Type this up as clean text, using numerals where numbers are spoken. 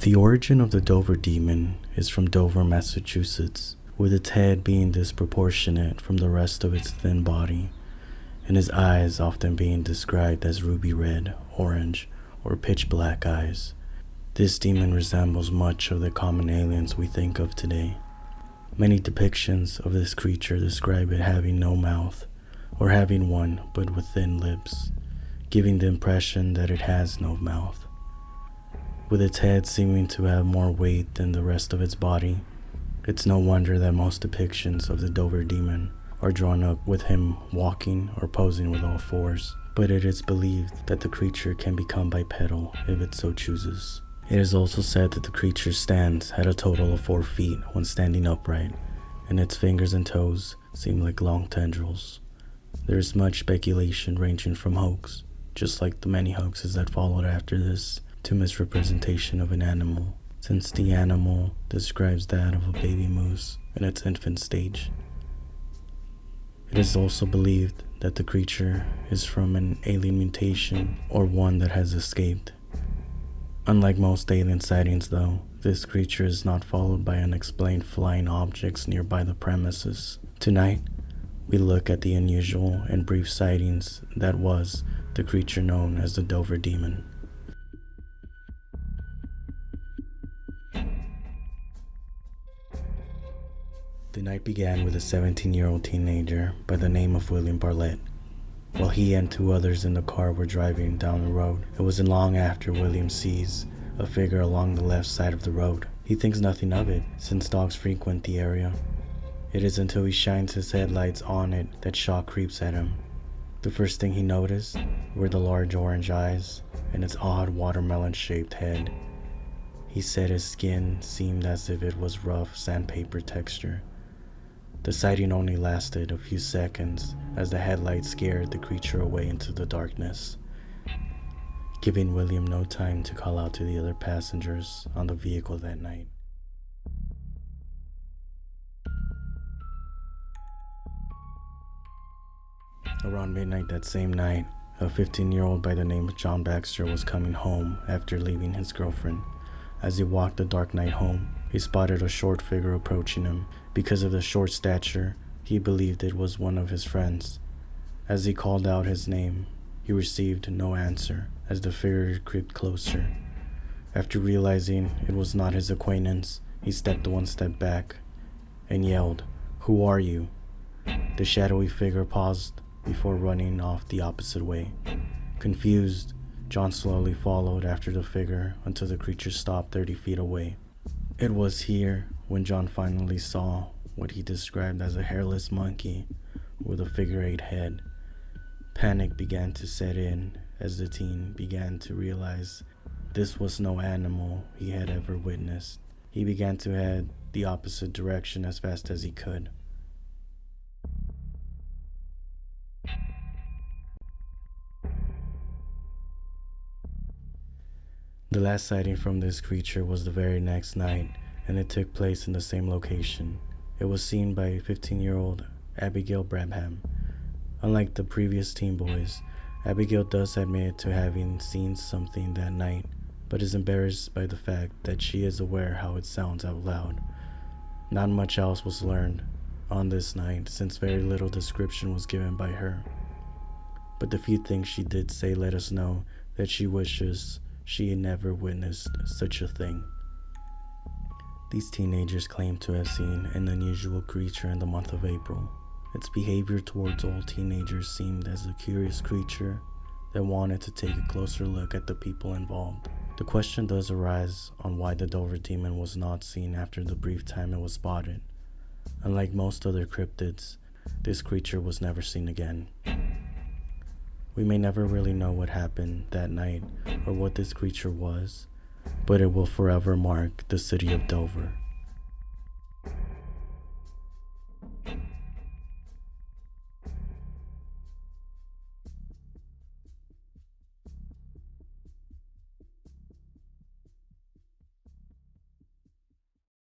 The origin of the Dover demon is from Dover, Massachusetts, with its head being disproportionate from the rest of its thin body, and his eyes often being described as ruby red, orange, or pitch black eyes. This demon resembles much of the common aliens we think of today. Many depictions of this creature describe it having no mouth, or having one but with thin lips, giving the impression that it has no mouth. With its head seeming to have more weight than the rest of its body, it's no wonder that most depictions of the Dover demon are drawn up with him walking or posing with all fours, but it is believed that the creature can become bipedal if it so chooses. It is also said that the creature stands at a total of 4 feet when standing upright, and its fingers and toes seem like long tendrils. There is much speculation ranging from hoax, just like the many hoaxes that followed after this, to misrepresentation of an animal, since the animal describes that of a baby moose in its infant stage. It is also believed that the creature is from an alien mutation or one that has escaped. Unlike most alien sightings though, this creature is not followed by unexplained flying objects nearby the premises. Tonight, we look at the unusual and brief sightings that was the creature known as the Dover demon. The night began with a 17-year-old teenager by the name of William Bartlett. While he and 2 others in the car were driving down the road, it wasn't long after William sees a figure along the left side of the road. He thinks nothing of it, since dogs frequent the area. It is until he shines his headlights on it that shock creeps at him. The first thing he noticed were the large orange eyes and its odd watermelon-shaped head. He said his skin seemed as if it was rough sandpaper texture. The sighting only lasted a few seconds as the headlights scared the creature away into the darkness, giving William no time to call out to the other passengers on the vehicle that night. Around midnight that same night, a 15-year-old by the name of John Baxter was coming home after leaving his girlfriend. As he walked the dark night home, he spotted a short figure approaching him. Because of the short stature, he believed it was one of his friends. As he called out his name, he received no answer as the figure crept closer. After realizing it was not his acquaintance, he stepped 1 step back and yelled, "Who are you?" The shadowy figure paused before running off the opposite way. Confused, John slowly followed after the figure until the creature stopped 30 feet away. It was here when John finally saw what he described as a hairless monkey with a figure-8 head. Panic began to set in as the teen began to realize this was no animal he had ever witnessed. He began to head the opposite direction as fast as he could. The last sighting from this creature was the very next night, and it took place in the same location. It was seen by 15-year-old Abigail Brabham. Unlike the previous teen boys, Abigail does admit to having seen something that night, but is embarrassed by the fact that she is aware how it sounds out loud. Not much else was learned on this night, since very little description was given by her. But the few things she did say let us know that she wishes she had never witnessed such a thing. These teenagers claim to have seen an unusual creature in the month of April. Its behavior towards all teenagers seemed as a curious creature that wanted to take a closer look at the people involved. The question does arise on why the Dover demon was not seen after the brief time it was spotted. Unlike most other cryptids, this creature was never seen again. We may never really know what happened that night or what this creature was, but it will forever mark the city of Dover.